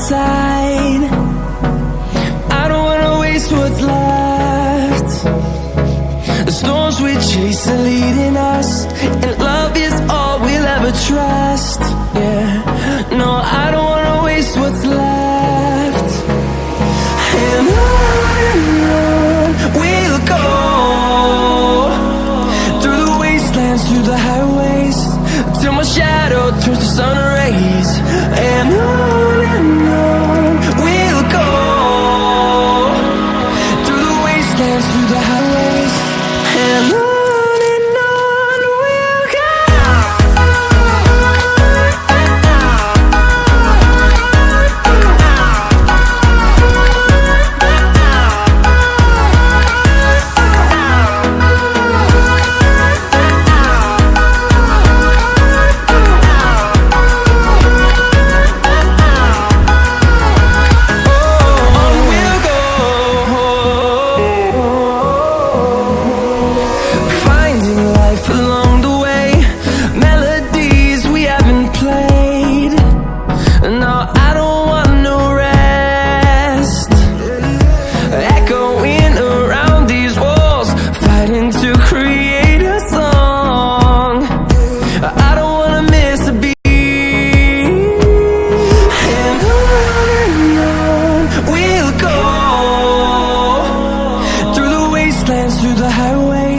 inside. I don't wanna waste what's left. The storms we chase are leading us, and love is all we'll ever trust. Yeah, no, I don't